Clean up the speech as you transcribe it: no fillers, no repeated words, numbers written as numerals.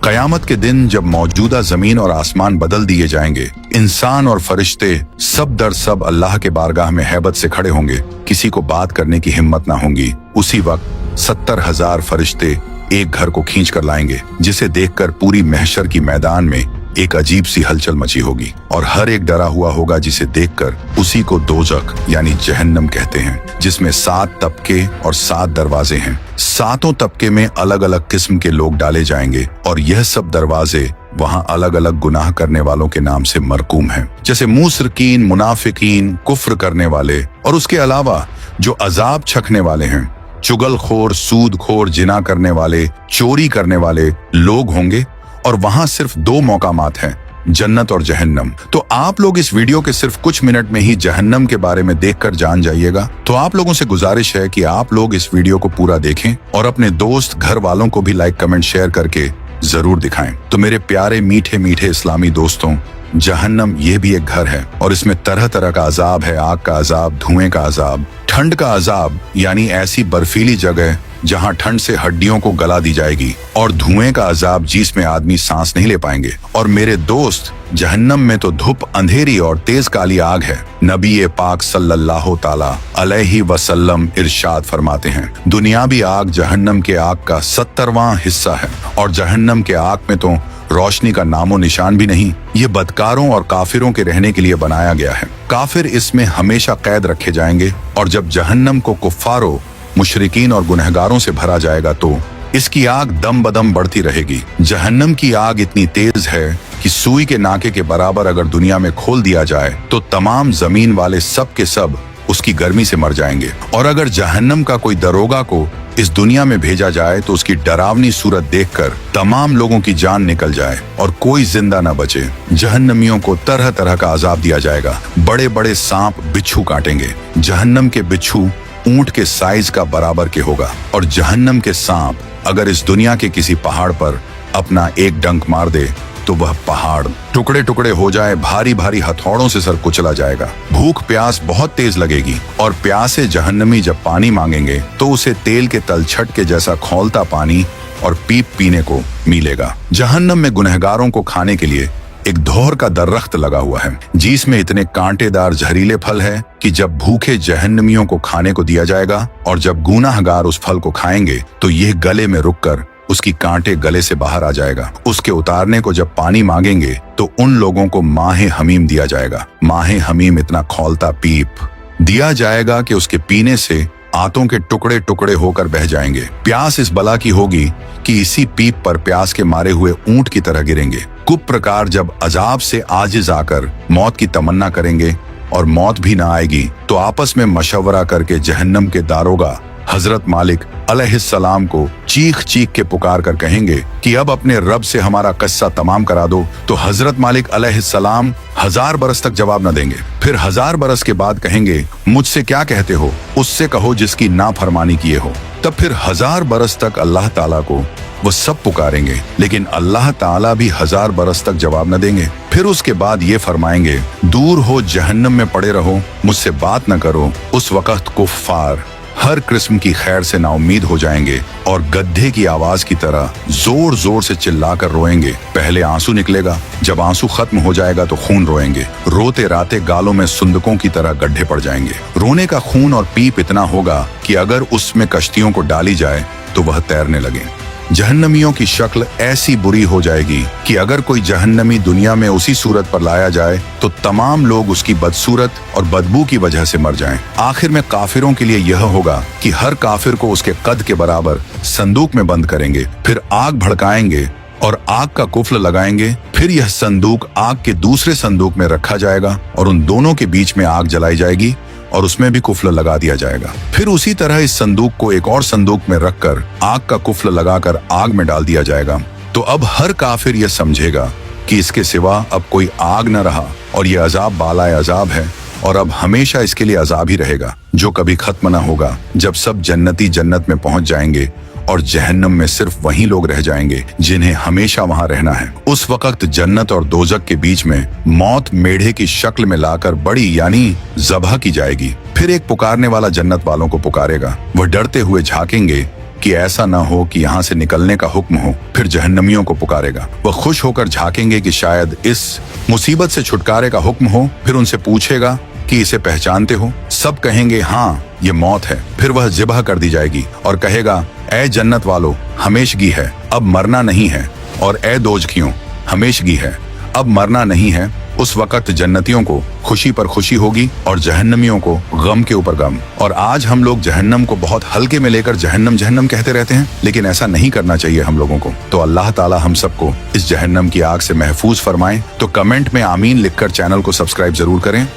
कयामत के दिन जब मौजूदा जमीन और आसमान बदल दिए जाएंगे, इंसान और फरिश्ते सब दर सब अल्लाह के बारगाह में हैबत से खड़े होंगे, किसी को बात करने की हिम्मत ना होगी। उसी वक्त 70,000 फरिश्ते एक घर को खींच कर लाएंगे, जिसे देखकर पूरी महशर की मैदान में एक अजीब सी हलचल मची होगी और हर एक डरा हुआ होगा, जिसे देखकर उसी को दोजख यानी जहन्नम कहते हैं, जिसमें 7 तबके और 7 दरवाजे हैं। 7 तबके में अलग अलग किस्म के लोग डाले जाएंगे और यह सब दरवाजे वहाँ अलग अलग गुनाह करने वालों के नाम से मरकूम हैं, जैसे मुसरकीन, मुनाफिकीन, कुफ्र करने वाले, और उसके अलावा जो अजाब छकने वाले हैं, चुगलखोर, सूदखोर, जिना करने वाले, चोरी करने वाले लोग होंगे। और वहां सिर्फ 2 मौकामात हैं, जन्नत और जहन्नम। तो आप लोग इस वीडियो के सिर्फ कुछ मिनट में ही जहन्नम के बारे में देखकर जान जाइएगा। तो आप लोगों से गुजारिश है कि आप लोग इस वीडियो को पूरा देखें और अपने दोस्त, घर वालों को भी लाइक, कमेंट, शेयर करके जरूर दिखाएं। तो मेरे प्यारे मीठे मीठे इस्लामी दोस्तों, जहन्नम ये भी एक घर है और इसमें तरह तरह का अजाब है। आग का अजाब, धुएं का अजाब, ठंड का अजाब यानी ऐसी बर्फीली जगह जहां ठंड से हड्डियों को गला दी जाएगी, और धुएं का अजाब जिसमें आदमी सांस नहीं ले पाएंगे। और मेरे दोस्त, जहन्नम में तो धूप, अंधेरी और तेज काली आग है। नबी पाक सल्लल्लाहु ताला अलैहि वसल्लम इरशाद फरमाते हैं, दुनियावी आग जहन्नम के आग का 70वां हिस्सा है और जहन्नम के आग में तो रोशनी का नामो निशान भी नहीं। ये बदकारों और काफिरों के रहने के लिए बनाया गया है। काफिर इसमें हमेशा कैद रखे जाएंगे और जब जहन्नम को कुफ्फारों, मुशरिकीन और गुनहगारों से भरा जाएगा तो इसकी आग दम बदम बढ़ती रहेगी। जहन्नम की आग इतनी तेज है कि सुई के नाके के बराबर अगर दुनिया में खोल दिया जाए तो तमाम जमीन वाले सब के सब उसकी गर्मी से मर जाएंगे। और अगर जहन्नम का कोई दरोगा को इस दुनिया में भेजा जाए तो उसकी डरावनी सूरत देखकर तमाम लोगों की जान निकल जाए और कोई जिंदा न बचे। जहन्नमियों को तरह तरह का अजाब दिया जाएगा। बड़े बड़े सांप बिच्छू काटेंगे। जहन्नम के बिच्छू ऊंट के साइज का बराबर के होगा और जहन्नम के सांप अगर इस दुनिया के किसी पहाड़ पर अपना एक डंक मार दे तो वह पहाड़ टुकड़े टुकड़े हो जाए, भारी भारी हथौड़ों से सर कुचला जाएगा। भूख प्यास बहुत तेज लगेगी और प्यासे जहन्नमी जब पानी मांगेंगे तो उसे तेल के तलछट के जैसा खौलता पानी और पीप पीने को मिलेगा। जहन्नम में गुनहगारों को खाने के लिए एक धौर का दरख्त लगा हुआ है, जिसमें इतने कांटेदार जहरीले फल है कि जब भूखे जहन्नमियों को खाने को दिया जाएगा और जब गुनाहगार उस फल को खाएंगे तो यह गले में रुककर उसकी कांटे गले से बाहर आ जाएगा। उसके उतारने को जब पानी मांगेंगे तो उन लोगों को माहे हमीम दिया जाएगा। माहे हमीम इतना खौलता पीप दिया जाएगा कि उसके पीने से आंतों के टुकड़े टुकड़े होकर बह जाएंगे। प्यास इस बला की होगी कि इसी पीप पर प्यास के मारे हुए ऊंट की तरह गिरेंगे। कुप प्रकार जब अजाब से आजिज आकर मौत की तमन्ना करेंगे और मौत भी ना आएगी तो आपस में मशवरा करके जहन्नम के दारोगा हजरत मालिक अलैहिस्सलाम को चीख चीख के पुकार कर कहेंगे कि अब अपने रब से हमारा किस्सा तमाम करा दो। तो हजरत मालिक अलैहिस्सलाम 1000 बरस तक जवाब न देंगे। फिर 1000 बरस के बाद कहेंगे, मुझसे क्या कहते हो? उससे कहो जिसकी नाफरमानी किए हो। तब फिर 1000 बरस तक अल्लाह ताला को वो सब पुकारेंगे, लेकिन अल्लाह ताला भी 1000 बरस तक जवाब न देंगे। फिर उसके बाद ये फरमाएंगे, दूर हो, जहन्नम में पड़े रहो, मुझसे बात न करो। उस वक्त कुफ्फार हर किस्म की खैर से नाउम्मीद हो जाएंगे और गड्ढे की आवाज की तरह जोर जोर से चिल्लाकर रोएंगे। पहले आंसू निकलेगा, जब आंसू खत्म हो जाएगा तो खून रोएंगे। रोते राते गालों में सुंदकों की तरह गड्ढे पड़ जाएंगे। रोने का खून और पीप इतना होगा कि अगर उसमें कश्तियों को डाली जाए तो वह तैरने लगे। जहन्नमियों की शक्ल ऐसी बुरी हो जाएगी कि अगर कोई जहन्नमी दुनिया में उसी सूरत पर लाया जाए तो तमाम लोग उसकी बदसूरत और बदबू की वजह से मर जाएं। आखिर में काफिरों के लिए यह होगा कि हर काफिर को उसके कद के बराबर संदूक में बंद करेंगे, फिर आग भड़काएंगे और आग का कुफ्ल लगाएंगे। फिर यह संदूक आग के दूसरे संदूक में रखा जाएगा और उन दोनों के बीच में आग जलाई जाएगी और उसमें भी कुफ्ल लगा दिया जाएगा। फिर उसी तरह इस संदूक को एक और संदूक में रखकर आग का कुफ्ल लगाकर आग में डाल दिया जाएगा। तो अब हर काफिर यह समझेगा कि इसके सिवा अब कोई आग न रहा और यह अजाब बालाए अजाब है और अब हमेशा इसके लिए अजाब ही रहेगा, जो कभी खत्म न होगा। जब सब जन्नती जन्नत में पहुंच जाएंगे और जहन्नम में सिर्फ वही लोग रह जाएंगे जिन्हें हमेशा वहां रहना है। उस वक्त जन्नत और दोजक के बीच में मौत मेढ़े की शक्ल में लाकर बड़ी यानी ज़बह की जाएगी। फिर एक पुकारने वाला जन्नत वालों को पुकारेगा। वह डरते हुए झांकेंगे कि ऐसा न हो कि यहाँ से निकलने का हुक्म हो। फिर जहन्नमियों को पुकारेगा। वह खुश होकर झांकेंगे कि शायद इस मुसीबत से छुटकारे का हुक्म हो। फिर उनसे पूछेगा कि इसे पहचानते हो? सब कहेंगे हाँ, ये मौत है। फिर वह ज़िबह कर दी जाएगी और कहेगा, ऐ जन्नत वालों, हमेशगी है, अब मरना नहीं है। और ऐ दोजखियों, हमेशगी है, अब मरना नहीं है। उस वक्त जन्नतियों को खुशी पर खुशी होगी और जहन्नमियों को गम के ऊपर गम। और आज हम लोग जहन्नम को बहुत हल्के में लेकर जहन्नम जहन्नम कहते रहते हैं, लेकिन ऐसा नहीं करना चाहिए हम लोगों को। तो अल्लाह ताला हम सबको इस जहन्नम की आग से महफूज फरमाए। तो कमेंट में आमीन लिखकर चैनल को सब्सक्राइब जरूर करें।